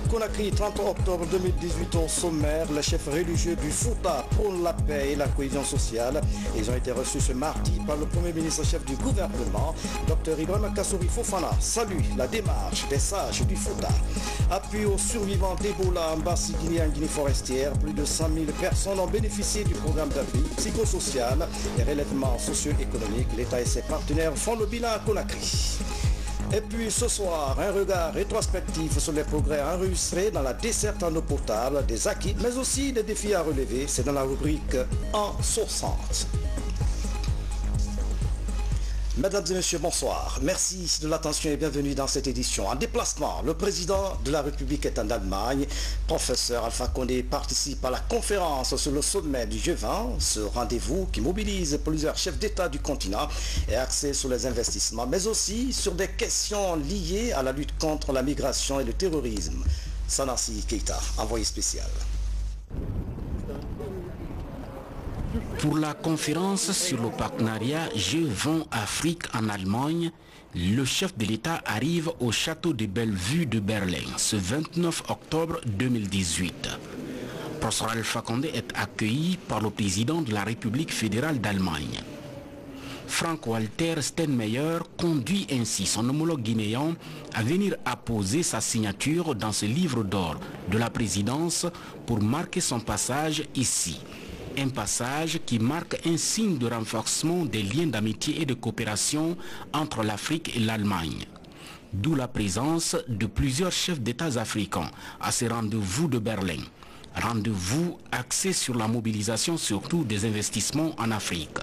Conakry, 30 octobre 2018 au sommaire, les chefs religieux du Fouta prônent la paix et la cohésion sociale. Ils ont été reçus ce mardi par le Premier ministre-chef du gouvernement, Dr Ibrahima Kassory Fofana. Salue la démarche des sages du Fouta. Appui aux survivants d'Ebola en Basse-Guinée et en Guinée forestière, plus de 100 000 personnes ont bénéficié du programme d'appui psychosocial et relèvement socio-économique. L'État et ses partenaires font le bilan à Conakry. Et puis ce soir, un regard rétrospectif sur les progrès enregistrés dans la desserte en eau potable, des acquis, mais aussi des défis à relever. C'est dans la rubrique En sourçante. Mesdames et messieurs, bonsoir. Merci de l'attention et bienvenue dans cette édition. En déplacement, le président de la République est en Allemagne. Professeur Alpha Condé participe à la conférence sur le sommet du G20. Ce rendez-vous qui mobilise plusieurs chefs d'État du continent est axé sur les investissements, mais aussi sur des questions liées à la lutte contre la migration et le terrorisme. Sanassi Keita, envoyé spécial. Pour la conférence sur le partenariat G20 Afrique en Allemagne, le chef de l'État arrive au château de Bellevue de Berlin ce 29 octobre 2018. Professeur Alpha Condé est accueilli par le président de la République fédérale d'Allemagne. Frank-Walter Steinmeier conduit ainsi son homologue guinéen à venir apposer sa signature dans ce livre d'or de la présidence pour marquer son passage ici. Un passage qui marque un signe de renforcement des liens d'amitié et de coopération entre l'Afrique et l'Allemagne. D'où la présence de plusieurs chefs d'État africains à ces rendez-vous de Berlin. Rendez-vous axés sur la mobilisation surtout des investissements en Afrique.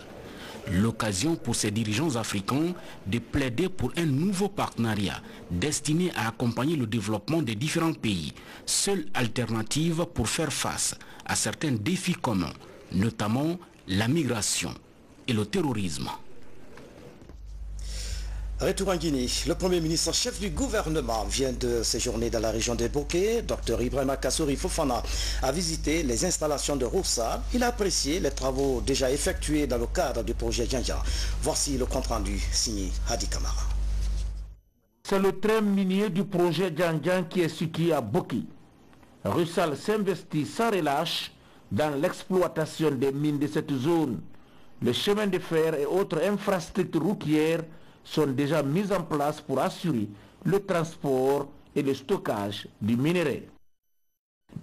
L'occasion pour ces dirigeants africains de plaider pour un nouveau partenariat destiné à accompagner le développement des différents pays, seule alternative pour faire face à certains défis communs, notamment la migration et le terrorisme. Retour en Guinée, le Premier ministre chef du gouvernement vient de séjourner dans la région de Bokeh. Dr Ibrahima Kassory Fofana a visité les installations de Roussa. Il a apprécié les travaux déjà effectués dans le cadre du projet Djanjan. Voici le compte-rendu signé Hadi Kamara. C'est le train minier du projet Djanjan qui est situé à Bokeh. Russal s'investit sans relâche dans l'exploitation des mines de cette zone. Les chemins de fer et autres infrastructures routières sont déjà mises en place pour assurer le transport et le stockage du minerai.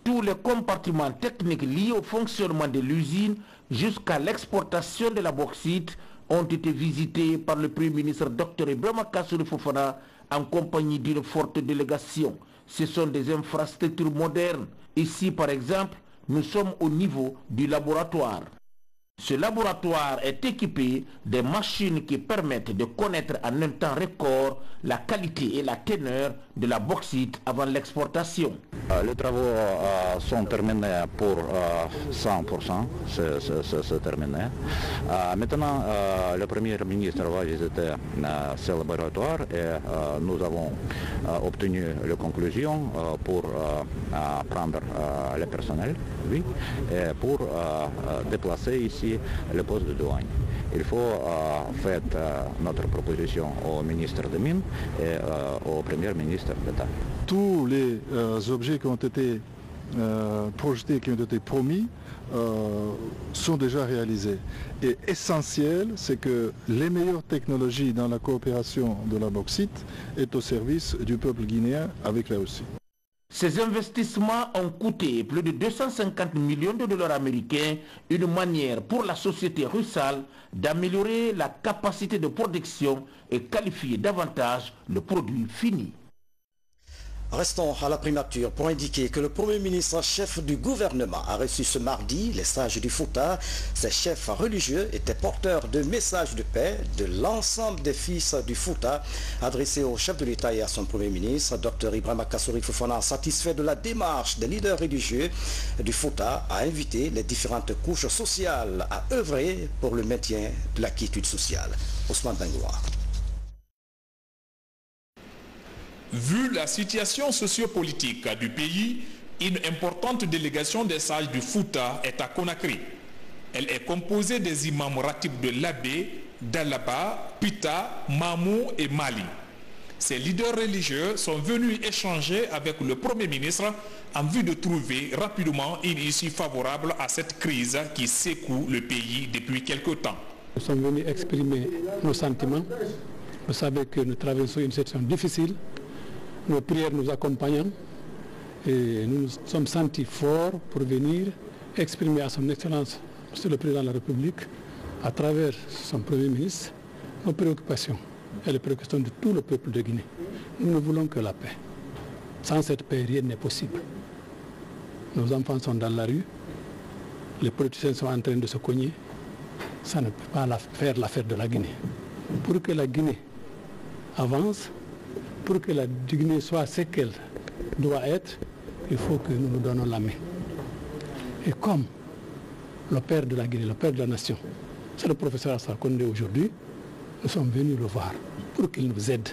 Tous les compartiments techniques liés au fonctionnement de l'usine jusqu'à l'exportation de la bauxite ont été visités par le Premier ministre Dr Ibrahima Kassory Fofana en compagnie d'une forte délégation. Ce sont des infrastructures modernes. Ici, par exemple, nous sommes au niveau du laboratoire. Ce laboratoire est équipé de machines qui permettent de connaître en un temps record la qualité et la teneur de la bauxite avant l'exportation. Les travaux sont terminés pour 100%, c'est terminé. Maintenant, le Premier ministre va visiter ce laboratoire et nous avons obtenu les conclusions pour prendre le personnel, oui, et pour déplacer ici le poste de douane. Il faut faire notre proposition au ministre des Mines et au Premier ministre d'État. Tous les objets qui ont été projetés, qui ont été promis, sont déjà réalisés. Et essentiel, c'est que les meilleures technologies dans la coopération de la bauxite est au service du peuple guinéen avec la Russie. Ces investissements ont coûté plus de 250 millions de dollars américains, une manière pour la société Russal d'améliorer la capacité de production et qualifier davantage le produit fini. Restons à la primature pour indiquer que le Premier ministre chef du gouvernement a reçu ce mardi les sages du Fouta. Ces chefs religieux étaient porteurs de messages de paix de l'ensemble des fils du Fouta adressés au chef de l'État et à son Premier ministre. Dr Ibrahima Kassory Fofana, satisfait de la démarche des leaders religieux du Fouta, a invité les différentes couches sociales à œuvrer pour le maintien de la quiétude sociale. Ousmane Bengoua. Vu la situation sociopolitique du pays, une importante délégation des sages du Fouta est à Conakry. Elle est composée des imams ratibs de Labé, d'Alaba, Pita, Mamou et Mali. Ces leaders religieux sont venus échanger avec le Premier ministre en vue de trouver rapidement une issue favorable à cette crise qui secoue le pays depuis quelque temps. Nous sommes venus exprimer nos sentiments. Vous savez que nous traversons une situation difficile. Nos prières nous accompagnent et nous nous sommes sentis forts pour venir exprimer à son Excellence, Monsieur le Président de la République, à travers son Premier ministre, nos préoccupations et les préoccupations de tout le peuple de Guinée. Nous ne voulons que la paix. Sans cette paix, rien n'est possible. Nos enfants sont dans la rue, les politiciens sont en train de se cogner. Ça ne peut pas faire l'affaire de la Guinée. Pour que la Guinée avance, pour que la Guinée soit ce qu'elle doit être, il faut que nous nous donnons la main. Et comme le père de la Guinée, le père de la nation, c'est le professeur Alpha Condé aujourd'hui, nous sommes venus le voir pour qu'il nous aide.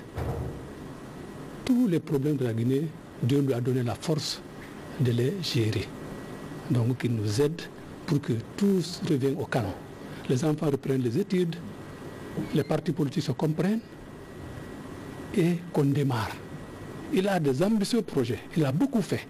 Tous les problèmes de la Guinée, Dieu lui a donné la force de les gérer. Donc qu'il nous aide pour que tout revienne au canon. Les enfants reprennent les études, les partis politiques se comprennent et qu'on démarre. Il a des ambitieux projets, il a beaucoup fait.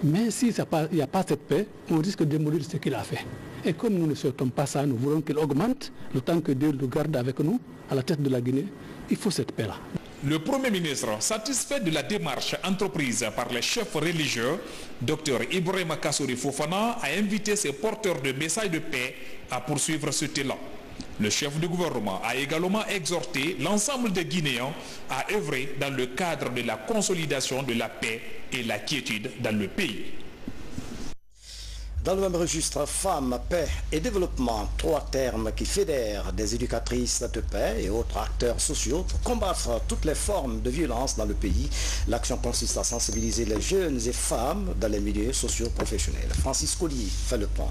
Mais s'il n'y a pas cette paix, on risque de démolir ce qu'il a fait. Et comme nous ne souhaitons pas ça, nous voulons qu'il augmente le temps que Dieu le garde avec nous, à la tête de la Guinée. Il faut cette paix-là. Le Premier ministre, satisfait de la démarche entreprise par les chefs religieux, Dr Ibrahima Kassouri Fofana a invité ses porteurs de messages de paix à poursuivre ce élan. Le chef du gouvernement a également exhorté l'ensemble des Guinéens à œuvrer dans le cadre de la consolidation de la paix et la quiétude dans le pays. Dans le même registre, femmes, paix et développement, trois termes qui fédèrent des éducatrices de paix et autres acteurs sociaux pour combattre toutes les formes de violence dans le pays. L'action consiste à sensibiliser les jeunes et femmes dans les milieux sociaux professionnels. Francis Collier fait le point.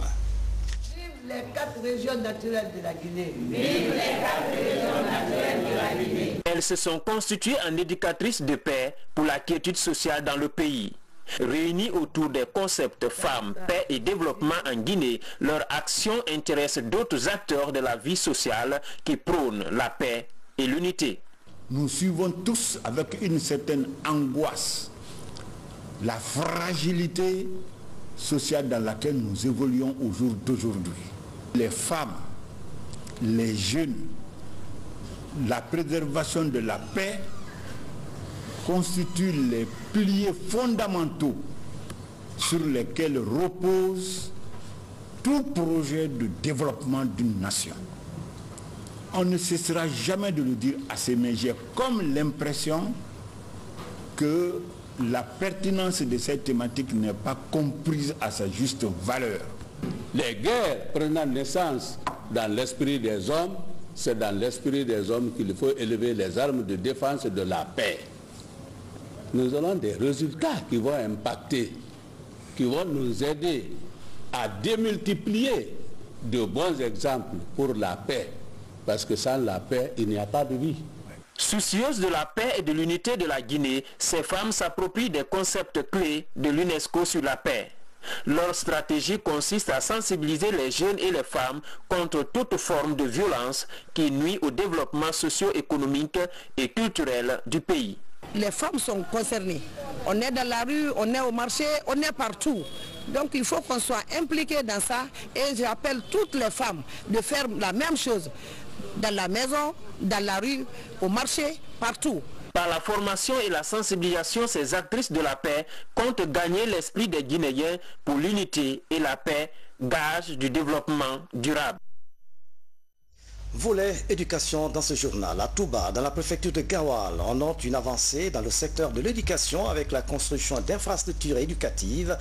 Vive les 4 régions naturelles de la Guinée. Vive les 4 régions naturelles de la Guinée. Elles se sont constituées en éducatrices de paix pour la quiétude sociale dans le pays. Réunis autour des concepts femmes, paix et développement en Guinée, leur action intéresse d'autres acteurs de la vie sociale qui prônent la paix et l'unité. Nous suivons tous avec une certaine angoisse la fragilité sociale dans laquelle nous évoluons au jour d'aujourd'hui. Les femmes, les jeunes, la préservation de la paix constituent les piliers fondamentaux sur lesquels repose tout projet de développement d'une nation. On ne cessera jamais de le dire assez, mais j'ai comme l'impression que la pertinence de cette thématique n'est pas comprise à sa juste valeur. Les guerres prenant naissance dans l'esprit des hommes, c'est dans l'esprit des hommes qu'il faut élever les armes de défense de la paix. Nous aurons des résultats qui vont impacter, qui vont nous aider à démultiplier de bons exemples pour la paix. Parce que sans la paix, il n'y a pas de vie. Soucieuses de la paix et de l'unité de la Guinée, ces femmes s'approprient des concepts clés de l'UNESCO sur la paix. Leur stratégie consiste à sensibiliser les jeunes et les femmes contre toute forme de violence qui nuit au développement socio-économique et culturel du pays. Les femmes sont concernées. On est dans la rue, on est au marché, on est partout. Donc il faut qu'on soit impliqué dans ça et j'appelle toutes les femmes de faire la même chose. Dans la maison, dans la rue, au marché, partout. Par la formation et la sensibilisation, ces actrices de la paix comptent gagner l'esprit des Guinéens pour l'unité et la paix, gage du développement durable. Volet éducation dans ce journal. À Touba, dans la préfecture de Gawal, on note une avancée dans le secteur de l'éducation avec la construction d'infrastructures éducatives.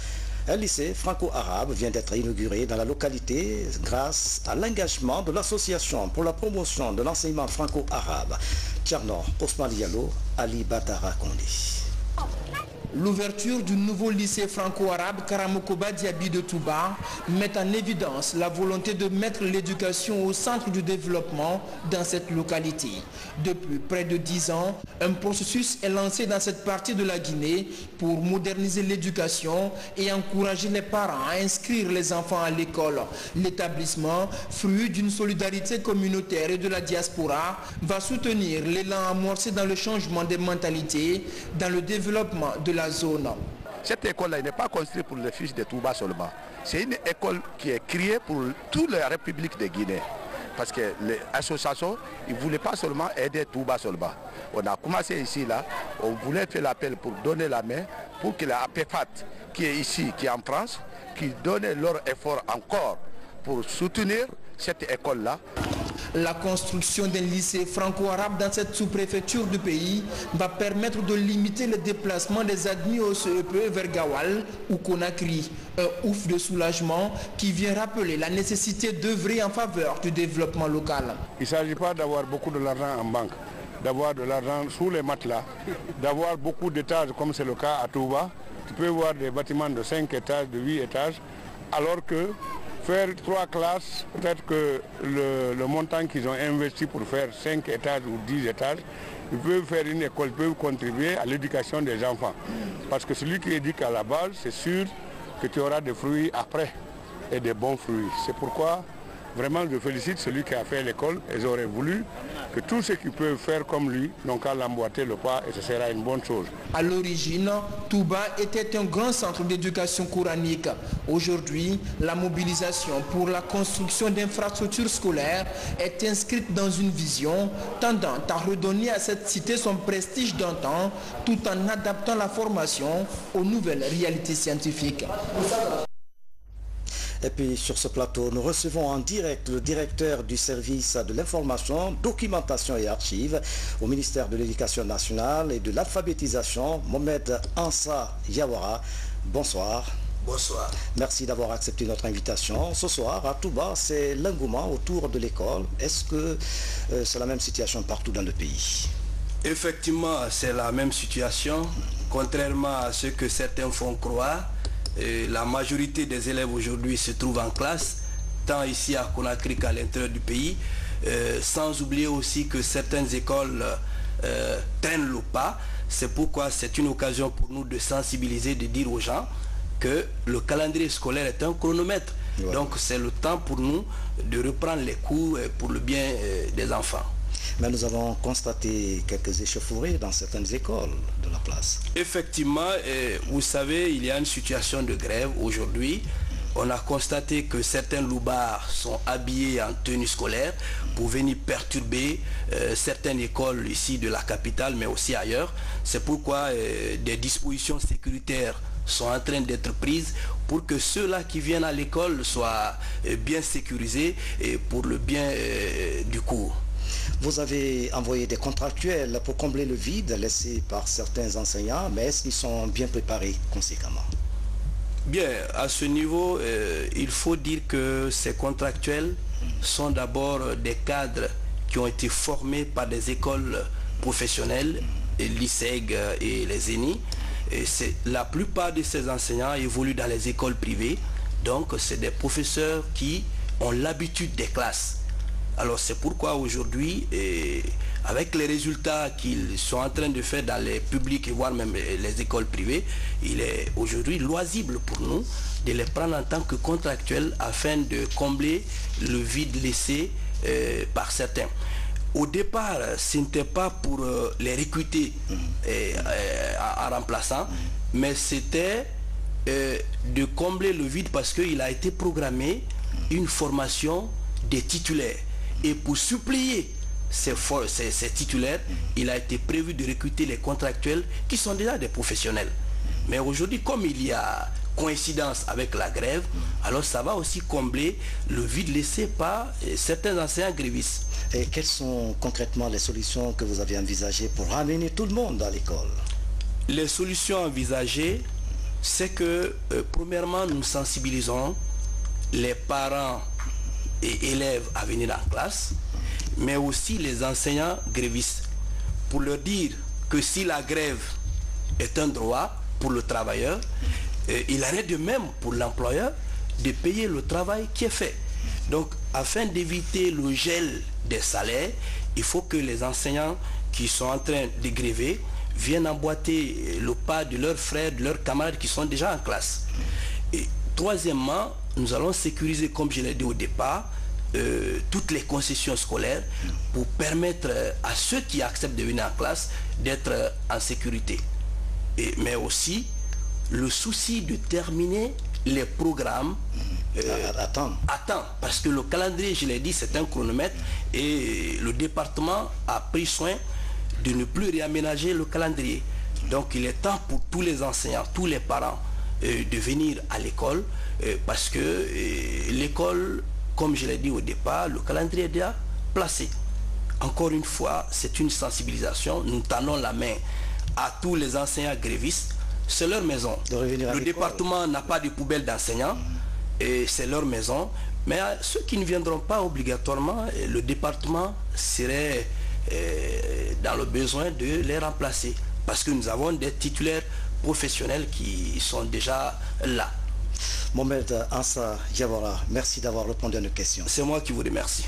Un lycée franco-arabe vient d'être inauguré dans la localité grâce à l'engagement de l'association pour la promotion de l'enseignement franco-arabe. Tcherno, Osman Diallo, Ali Batara Kondi. L'ouverture du nouveau lycée franco-arabe Karamokoba Diaby de Touba met en évidence la volonté de mettre l'éducation au centre du développement dans cette localité. Depuis près de 10 ans, un processus est lancé dans cette partie de la Guinée pour moderniser l'éducation et encourager les parents à inscrire les enfants à l'école. L'établissement, fruit d'une solidarité communautaire et de la diaspora, va soutenir l'élan amorcé dans le changement des mentalités, dans le développement de la zone. Cette école-là n'est pas construite pour les fils de Touba seulement. C'est une école qui est créée pour toute la République de Guinée. Parce que les associations, ils ne voulaient pas seulement aider Touba seulement. On a commencé ici, là, on voulait faire l'appel pour donner la main, pour que la APFAT, qui est ici, qui est en France, qui donne leur effort encore pour soutenir cette école-là. La construction d'un lycée franco-arabe dans cette sous-préfecture du pays va permettre de limiter le déplacement des admis au CEP vers Gawal ou Conakry. Un ouf de soulagement qui vient rappeler la nécessité d'œuvrer en faveur du développement local. Il ne s'agit pas d'avoir beaucoup de l'argent en banque, d'avoir de l'argent sous les matelas, d'avoir beaucoup d'étages comme c'est le cas à Touba. Tu peux voir des bâtiments de 5 étages, de 8 étages, alors que faire 3 classes, peut-être que le montant qu'ils ont investi pour faire 5 étages ou 10 étages, ils peuvent faire une école, ils peuvent contribuer à l'éducation des enfants. Parce que celui qui éduque à la base, c'est sûr que tu auras des fruits après, et des bons fruits. C'est pourquoi vraiment je félicite celui qui a fait l'école et j'aurais voulu que tous ceux qui peuvent faire comme lui n'ont qu'à l'emboîter le pas et ce sera une bonne chose. À l'origine, Touba était un grand centre d'éducation coranique. Aujourd'hui, la mobilisation pour la construction d'infrastructures scolaires est inscrite dans une vision tendant à redonner à cette cité son prestige d'antan tout en adaptant la formation aux nouvelles réalités scientifiques. Et puis sur ce plateau, nous recevons en direct le directeur du service de l'information, documentation et archives au ministère de l'Éducation nationale et de l'alphabétisation, Mohamed Ansa Yawara. Bonsoir. Bonsoir. Merci d'avoir accepté notre invitation. Ce soir, à Touba, c'est l'engouement autour de l'école. Est-ce que c'est la même situation partout dans le pays? Effectivement, c'est la même situation. Contrairement à ce que certains font croire, la majorité des élèves aujourd'hui se trouvent en classe, tant ici à Conakry qu'à l'intérieur du pays, sans oublier aussi que certaines écoles traînent le pas. C'est pourquoi c'est une occasion pour nous de sensibiliser, de dire aux gens que le calendrier scolaire est un chronomètre. Ouais. Donc c'est le temps pour nous de reprendre les cours pour le bien des enfants. Mais nous avons constaté quelques échauffourées dans certaines écoles de la place. Effectivement, vous savez, il y a une situation de grève aujourd'hui. On a constaté que certains loupards sont habillés en tenue scolaire pour venir perturber certaines écoles ici de la capitale, mais aussi ailleurs. C'est pourquoi des dispositions sécuritaires sont en train d'être prises pour que ceux-là qui viennent à l'école soient bien sécurisés et pour le bien du cours. Vous avez envoyé des contractuels pour combler le vide laissé par certains enseignants, mais est-ce qu'ils sont bien préparés conséquemment? Bien, à ce niveau, il faut dire que ces contractuels sont d'abord des cadres qui ont été formés par des écoles professionnelles, l'ISEG et les ENI. Et la plupart de ces enseignants évoluent dans les écoles privées, donc c'est des professeurs qui ont l'habitude des classes. Alors c'est pourquoi aujourd'hui, avec les résultats qu'ils sont en train de faire dans les publics et voire même les écoles privées, il est aujourd'hui loisible pour nous de les prendre en tant que contractuels afin de combler le vide laissé par certains. Au départ, ce n'était pas pour les recruter en remplaçant, mais c'était de combler le vide parce qu'il a été programmé une formation des titulaires. Et pour supplier ces titulaires, il a été prévu de recruter les contractuels qui sont déjà des professionnels. Mais aujourd'hui, comme il y a coïncidence avec la grève, alors ça va aussi combler le vide laissé par certains enseignants grévistes. Et quelles sont concrètement les solutions que vous avez envisagées pour ramener tout le monde à l'école? Les solutions envisagées, c'est que premièrement, nous sensibilisons les parents et élèves à venir en classe, mais aussi les enseignants grévistes, pour leur dire que si la grève est un droit, pour le travailleur, il en est de même pour l'employeur de payer le travail qui est fait. Donc, afin d'éviter le gel des salaires, il faut que les enseignants qui sont en train de gréver viennent emboîter le pas de leurs frères, de leurs camarades qui sont déjà en classe. Et troisièmement, nous allons sécuriser, comme je l'ai dit au départ, toutes les concessions scolaires pour permettre à ceux qui acceptent de venir en classe d'être en sécurité. Mais aussi le souci de terminer les programmes à temps, parce que le calendrier, je l'ai dit, c'est un chronomètre et le département a pris soin de ne plus réaménager le calendrier. Donc il est temps pour tous les enseignants, tous les parents de venir à l'école parce que l'école, comme je l'ai dit au départ, le calendrier est déjà placé. Encore une fois, c'est une sensibilisation. Nous tendons la main à tous les enseignants grévistes. C'est leur maison. Le département n'a pas de poubelle d'enseignants et c'est leur maison. Mais à ceux qui ne viendront pas obligatoirement, le département serait dans le besoin de les remplacer. Parce que nous avons des titulaires professionnels qui sont déjà là. Mohamed Ansa Diawara, merci d'avoir répondu à nos questions. C'est moi qui vous remercie.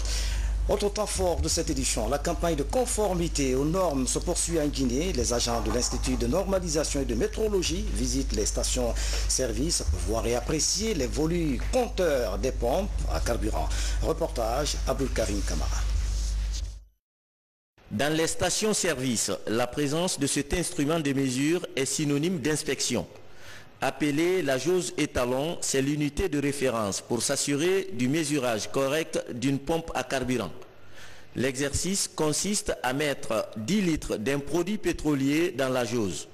Autre temps fort de cette édition, la campagne de conformité aux normes se poursuit en Guinée. Les agents de l'Institut de normalisation et de métrologie visitent les stations-service pour voir et apprécier les volus compteurs des pompes à carburant. Reportage Abdul Karim Kamara. Dans les stations-service, la présence de cet instrument de mesure est synonyme d'inspection. Appelée la jauge étalon, c'est l'unité de référence pour s'assurer du mesurage correct d'une pompe à carburant. L'exercice consiste à mettre 10 litres d'un produit pétrolier dans la jauge.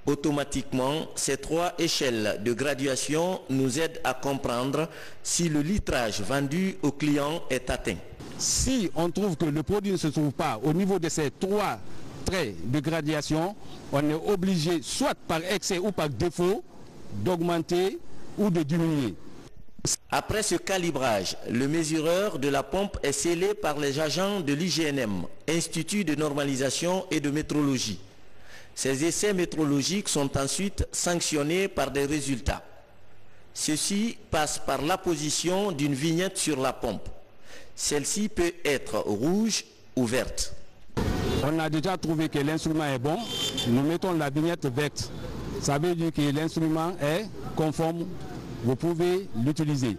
Automatiquement, ces 3 échelles de graduation nous aident à comprendre si le litrage vendu au client est atteint. Si on trouve que le produit ne se trouve pas au niveau de ces 3 traits de graduation, on est obligé, soit par excès ou par défaut, d'augmenter ou de diminuer. Après ce calibrage, le mesureur de la pompe est scellé par les agents de l'IGNM, Institut de normalisation et de métrologie. Ces essais métrologiques sont ensuite sanctionnés par des résultats. Ceci passe par l'apposition d'une vignette sur la pompe. Celle-ci peut être rouge ou verte. On a déjà trouvé que l'instrument est bon, nous mettons la vignette verte. Ça veut dire que l'instrument est conforme, vous pouvez l'utiliser.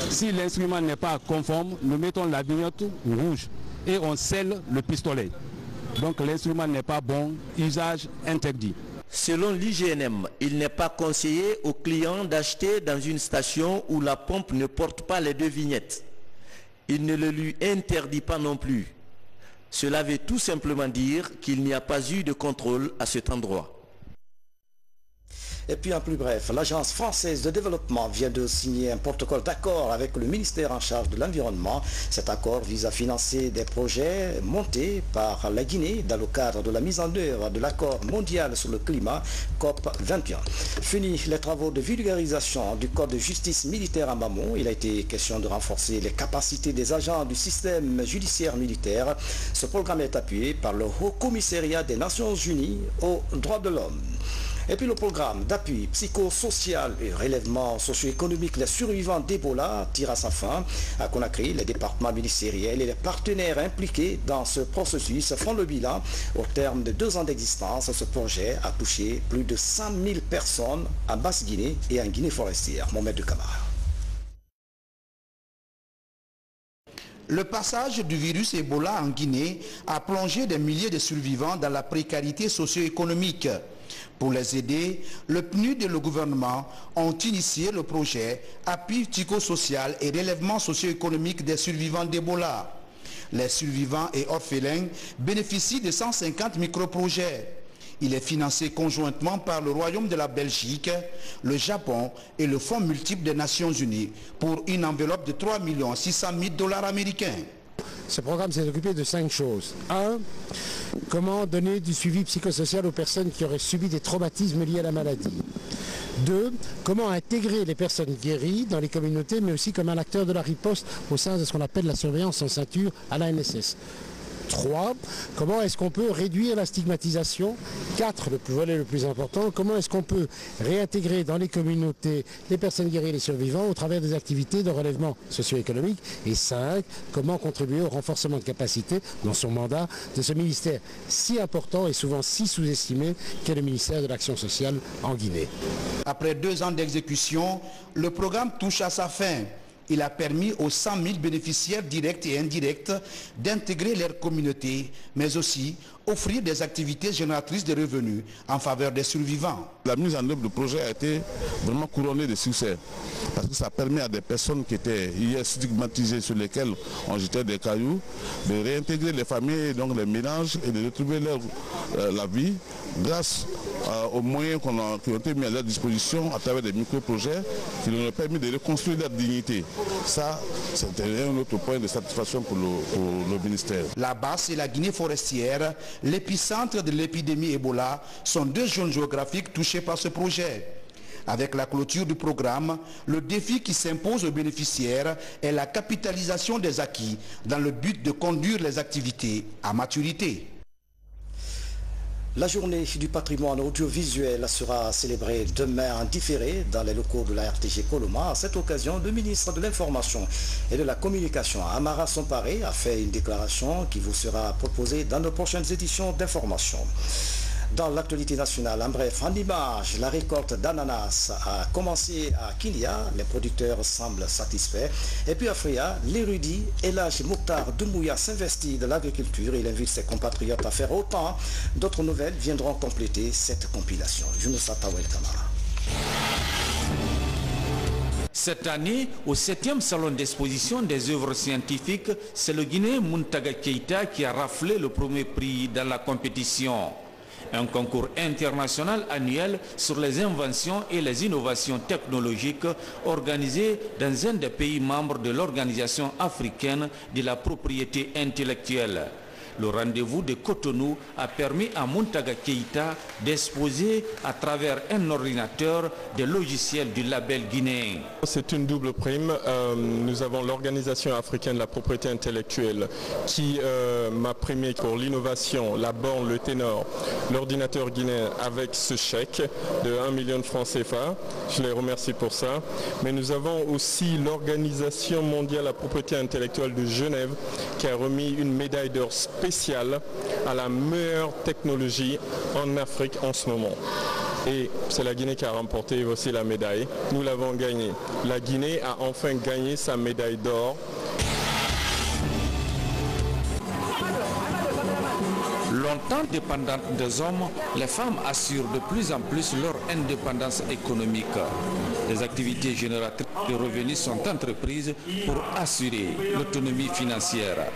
Si l'instrument n'est pas conforme, nous mettons la vignette rouge et on scelle le pistolet. Donc l'instrument n'est pas bon, usage interdit. Selon l'IGNM, il n'est pas conseillé aux clients d'acheter dans une station où la pompe ne porte pas les 2 vignettes. Il ne le lui interdit pas non plus. Cela veut tout simplement dire qu'il n'y a pas eu de contrôle à cet endroit. Et puis en plus bref, l'Agence française de développement vient de signer un protocole d'accord avec le ministère en charge de l'environnement. Cet accord vise à financer des projets montés par la Guinée dans le cadre de la mise en œuvre de l'accord mondial sur le climat COP 21. Fini les travaux de vulgarisation du code de justice militaire en amont. Il a été question de renforcer les capacités des agents du système judiciaire militaire. Ce programme est appuyé par le Haut Commissariat des Nations Unies aux droits de l'homme. Et puis le programme d'appui psychosocial et relèvement socio-économique des survivants d'Ebola tire à sa fin. À Conakry, les départements ministériels et les partenaires impliqués dans ce processus font le bilan. Au terme de 2 ans d'existence, ce projet a touché plus de 100 000 personnes en Basse-Guinée et en Guinée forestière. Mohamed Kamara. Le passage du virus Ebola en Guinée a plongé des milliers de survivants dans la précarité socio-économique. Pour les aider, le PNUD et le gouvernement ont initié le projet Appui psychosocial et relèvement socio-économique des survivants d'Ebola. Les survivants et orphelins bénéficient de 150 micro-projets. Il est financé conjointement par le Royaume de la Belgique, le Japon et le Fonds multiple des Nations Unies pour une enveloppe de 3 600 000 $ américains. Ce programme s'est occupé de 5 choses. 1. Comment donner du suivi psychosocial aux personnes qui auraient subi des traumatismes liés à la maladie. 2. Comment intégrer les personnes guéries dans les communautés, mais aussi comme un acteur de la riposte au sein de ce qu'on appelle la surveillance en ceinture à l'ANSS. 3. Comment est-ce qu'on peut réduire la stigmatisation? 4. Le volet le plus important, comment est-ce qu'on peut réintégrer dans les communautés les personnes guéries et les survivants au travers des activités de relèvement socio-économique? Et 5. Comment contribuer au renforcement de capacité dans son mandat de ce ministère si important et souvent si sous-estimé qu'est le ministère de l'Action sociale en Guinée. Après 2 ans d'exécution, le programme touche à sa fin. Il a permis aux 100 000 bénéficiaires directs et indirects d'intégrer leur communauté, mais aussi offrir des activités génératrices de revenus en faveur des survivants. La mise en œuvre du projet a été vraiment couronnée de succès, parce que ça permet à des personnes qui étaient hier stigmatisées, sur lesquelles on jetait des cailloux, de réintégrer les familles, donc les ménages, et de retrouver la vie grâce aux moyens qui ont été mis à leur disposition à travers des micro-projets qui leur ont permis de reconstruire leur dignité. Ça, c'était un autre point de satisfaction pour le ministère. La Basse et la Guinée forestière, l'épicentre de l'épidémie Ebola, sont 2 zones géographiques touchées par ce projet. Avec la clôture du programme, le défi qui s'impose aux bénéficiaires est la capitalisation des acquis dans le but de conduire les activités à maturité. La journée du patrimoine audiovisuel sera célébrée demain en différé dans les locaux de la RTG Coloma. À cette occasion, le ministre de l'Information et de la Communication, Amara Somparé, a fait une déclaration qui vous sera proposée dans nos prochaines éditions d'information. Dans l'actualité nationale, en bref, en image, la récolte d'ananas a commencé à Kilia. Les producteurs semblent satisfaits. Et puis à Fria, l'érudit Elhadji Mokhtar Doumbouya s'investit de l'agriculture. Il invite ses compatriotes à faire autant. D'autres nouvelles viendront compléter cette compilation. Younoussa Tawel Kamara. Cette année, au 7e salon d'exposition des œuvres scientifiques, c'est le Guinéen Muntaga Keïta qui a raflé le premier prix dans la compétition. Un concours international annuel sur les inventions et les innovations technologiques organisé dans un des pays membres de l'Organisation africaine de la propriété intellectuelle. Le rendez-vous de Cotonou a permis à Muntaga Keïta d'exposer à travers un ordinateur des logiciels du label guinéen. C'est une double prime. Nous avons l'Organisation africaine de la propriété intellectuelle qui m'a primé pour l'innovation, la borne, le ténor, l'ordinateur guinéen avec ce chèque de 1 million de francs CFA. Je les remercie pour ça. Mais nous avons aussi l'Organisation mondiale de la propriété intellectuelle de Genève qui a remis une médaille d'or spéciale à la meilleure technologie en Afrique en ce moment. Et c'est la Guinée qui a remporté aussi la médaille. Nous l'avons gagnée. La Guinée a enfin gagné sa médaille d'or. Longtemps dépendantes des hommes, les femmes assurent de plus en plus leur indépendance économique. Les activités génératrices de revenus sont entreprises pour assurer l'autonomie financière.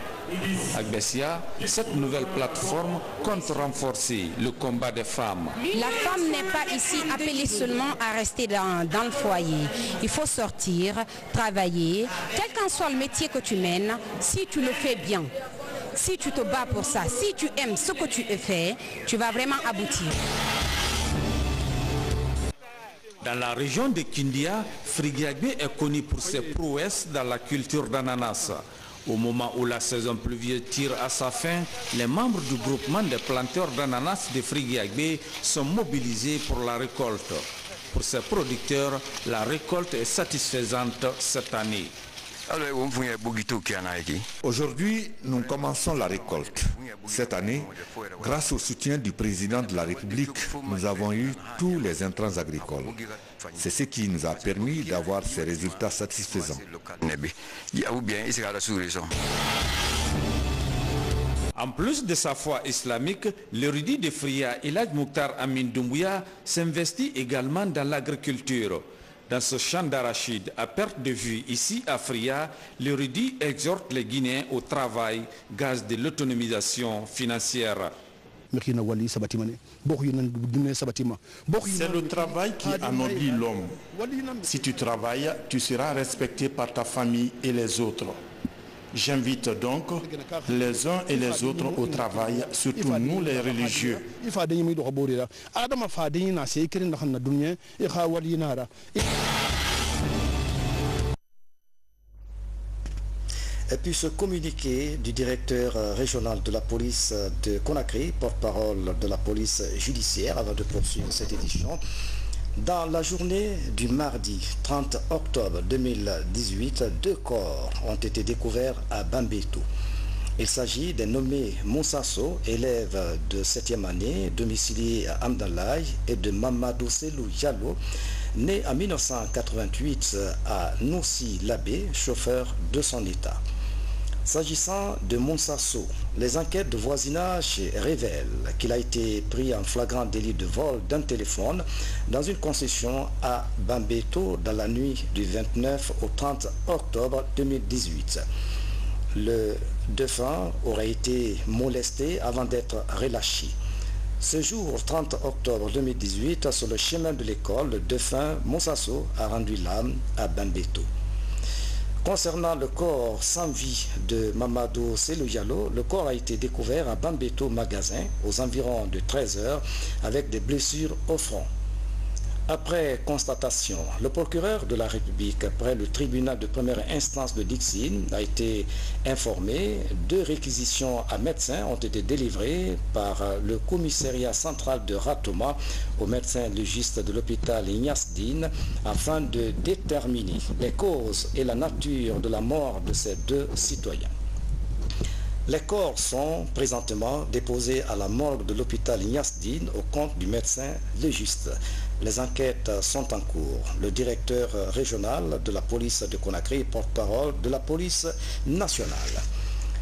À Bessia, cette nouvelle plateforme compte renforcer le combat des femmes. La femme n'est pas ici appelée seulement à rester dans le foyer. Il faut sortir, travailler, quel qu'en soit le métier que tu mènes, si tu le fais bien. Si tu te bats pour ça, si tu aimes ce que tu fais, tu vas vraiment aboutir. Dans la région de Kindia, Frigiagbé est connu pour ses prouesses dans la culture d'ananas. Au moment où la saison pluvieuse tire à sa fin, les membres du groupement des planteurs d'ananas de Frigiagbé sont mobilisés pour la récolte. Pour ces producteurs, la récolte est satisfaisante cette année. Aujourd'hui, nous commençons la récolte. Cette année, grâce au soutien du président de la République, nous avons eu tous les intrants agricoles. C'est ce qui nous a permis d'avoir ces résultats satisfaisants. En plus de sa foi islamique, l'érudit de Fria, Elhadji Mokhtar Amin Doumbouya, s'investit également dans l'agriculture. Dans ce champ d'arachide à perte de vue ici à Fria, l'érudit exhorte les Guinéens au travail, gage de l'autonomisation financière. C'est le travail qui anoblit l'homme. Si tu travailles, tu seras respecté par ta famille et les autres. J'invite donc les uns et les autres au travail, surtout nous les religieux. Et puis ce communiqué du directeur régional de la police de Conakry, porte-parole de la police judiciaire, avant de poursuivre cette édition. Dans la journée du mardi 30 octobre 2018, 2 corps ont été découverts à Bambeto. Il s'agit d'un nommé Moussasso, élève de 7e année, domicilié à Amdalaï, et de Mamadou Selou Diallo, né en 1988 à Noussi-Labé, chauffeur de son état. S'agissant de Moussasso, les enquêtes de voisinage révèlent qu'il a été pris en flagrant délit de vol d'un téléphone dans une concession à Bambeto dans la nuit du 29 au 30 octobre 2018. Le défunt aurait été molesté avant d'être relâché. Ce jour, 30 octobre 2018, sur le chemin de l'école, le défunt Moussasso a rendu l'âme à Bambeto. Concernant le corps sans vie de Mamadou Selou Diallo, le corps a été découvert à Bambeto Magasin aux environs de 13 h avec des blessures au front. Après constatation, le procureur de la République, après le tribunal de première instance de Dixine, a été informé. 2 réquisitions à médecins ont été délivrées par le commissariat central de Ratoma au médecin légiste de l'hôpital Ignace Dine afin de déterminer les causes et la nature de la mort de ces 2 citoyens. Les corps sont présentement déposés à la morgue de l'hôpital Ignace Dine au compte du médecin légiste. Les enquêtes sont en cours. Le directeur régional de la police de Conakry, porte-parole de la police nationale.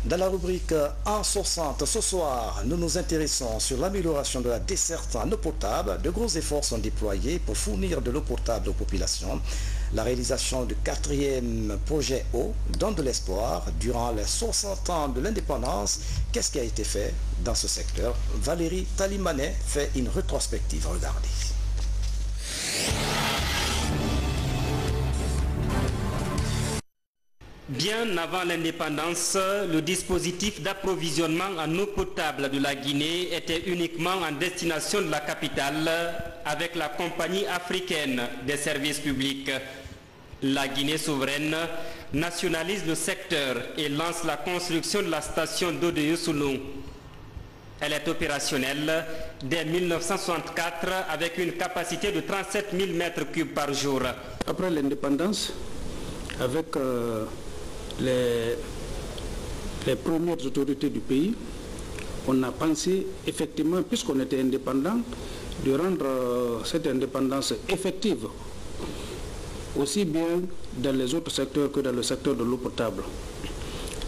Dans la rubrique En 60, ce soir, nous nous intéressons sur l'amélioration de la desserte en eau potable. De gros efforts sont déployés pour fournir de l'eau potable aux populations. La réalisation du 4e projet eau donne de l'espoir durant les 60 ans de l'indépendance. Qu'est-ce qui a été fait dans ce secteur? Valérie Talimanet fait une rétrospective. Regardez. Bien avant l'indépendance, le dispositif d'approvisionnement en eau potable de la Guinée était uniquement en destination de la capitale avec la Compagnie africaine des services publics. La Guinée souveraine nationalise le secteur et lance la construction de la station d'eau de Youssoulou. Elle est opérationnelle dès 1964 avec une capacité de 37 000 m3 par jour. Après l'indépendance, avec les premières autorités du pays, on a pensé effectivement, puisqu'on était indépendant, de rendre cette indépendance effective, aussi bien dans les autres secteurs que dans le secteur de l'eau potable.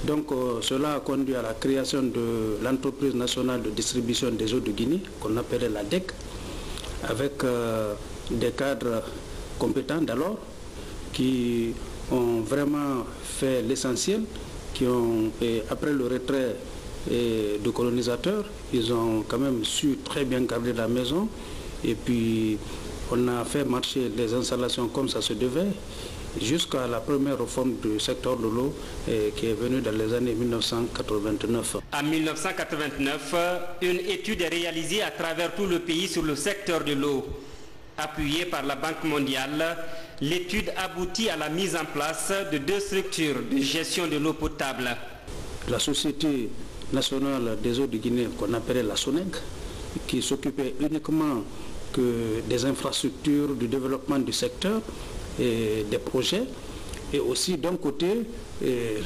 Donc cela a conduit à la création de l'entreprise nationale de distribution des eaux de Guinée, qu'on appelait la DEC, avec des cadres compétents d'alors, qui ont vraiment fait l'essentiel, qui ont, après le retrait du colonisateur, ils ont quand même su très bien garder la maison, et puis on a fait marcher les installations comme ça se devait, jusqu'à la première réforme du secteur de l'eau qui est venue dans les années 1989. En 1989, une étude est réalisée à travers tout le pays sur le secteur de l'eau. Appuyée par la Banque mondiale, l'étude aboutit à la mise en place de 2 structures de gestion de l'eau potable. La Société nationale des eaux de Guinée, qu'on appelait la SONEG, qui s'occupait uniquement que des infrastructures, du développement du secteur et des projets, et aussi d'un côté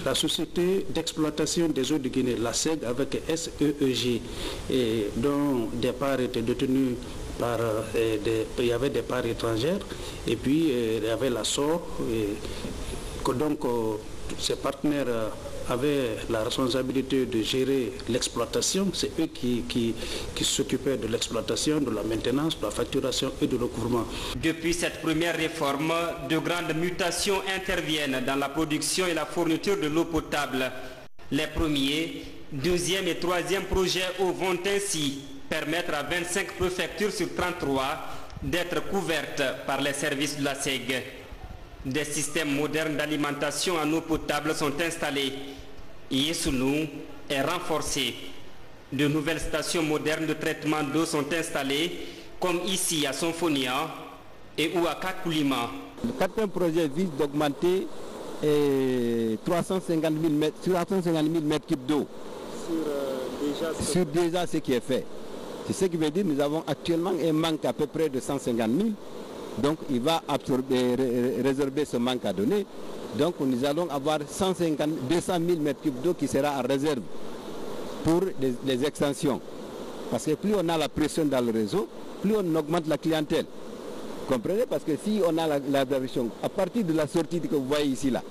la société d'exploitation des eaux de Guinée, la SEG avec SEEG, dont des parts étaient détenues par il y avait des parts étrangères, et puis il y avait la SOR, donc ces partenaires avaient la responsabilité de gérer l'exploitation. C'est eux qui s'occupaient de l'exploitation, de la maintenance, de la facturation et de recouvrement. Depuis cette première réforme, de grandes mutations interviennent dans la production et la fourniture de l'eau potable. Les premiers, 2e et 3e projets eau vont ainsi permettre à 25 préfectures sur 33 d'être couvertes par les services de la SEG. Des systèmes modernes d'alimentation en eau potable sont installés. Youssoulou est renforcé. De nouvelles stations modernes de traitement d'eau sont installées, comme ici à Sonfonia et ou à Kakoulima. Le 4e projet vise d'augmenter 350 000 mètres cubes d'eau sur déjà ce qui est fait. C'est ce qui veut dire que nous avons actuellement un manque à peu près de 150 000. Donc il va résorber ce manque à donner. Donc nous allons avoir 200 000 mètres cubes d'eau qui sera en réserve pour les extensions. Parce que plus on a la pression dans le réseau, plus on augmente la clientèle. Comprenez? Parce que si on a la version, à partir de la sortie que vous voyez ici, là,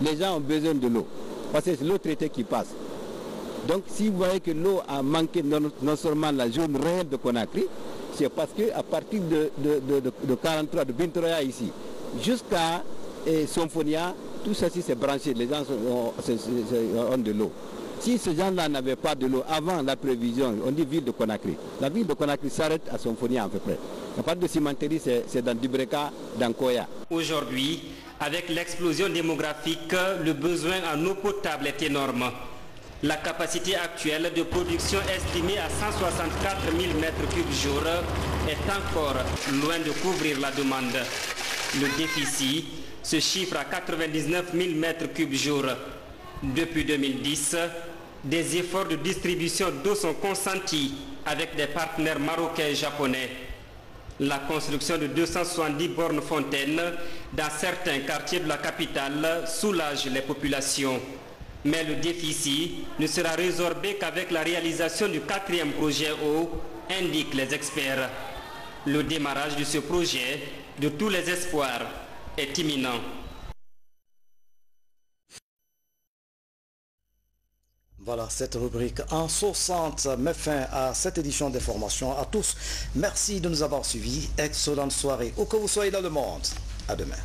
les gens ont besoin de l'eau. Parce que c'est l'eau traitée qui passe. Donc si vous voyez que l'eau a manqué non seulement la zone réelle de Conakry, c'est parce qu'à partir de 43, de Bintroya ici, jusqu'à Somphonia, tout ceci s'est branché, les gens ont de l'eau. Si ces gens-là n'avaient pas de l'eau avant la prévision, on dit ville de Conakry. La ville de Conakry s'arrête à Somphonia à peu près. La part de cimenterie, c'est dans Dubreka, dans Koya. Aujourd'hui, avec l'explosion démographique, le besoin en eau potable est énorme. La capacité actuelle de production estimée à 164 000 m3 jour est encore loin de couvrir la demande. Le déficit se chiffre à 99 000 m3 jour. Depuis 2010, des efforts de distribution d'eau sont consentis avec des partenaires marocains et japonais. La construction de 270 bornes fontaines dans certains quartiers de la capitale soulage les populations. Mais le déficit ne sera résorbé qu'avec la réalisation du 4e projet eau, indiquent les experts. Le démarrage de ce projet, de tous les espoirs, est imminent. Voilà, cette rubrique en 60 met fin à cette édition d'information. À tous, merci de nous avoir suivis. Excellente soirée, où que vous soyez dans le monde. À demain.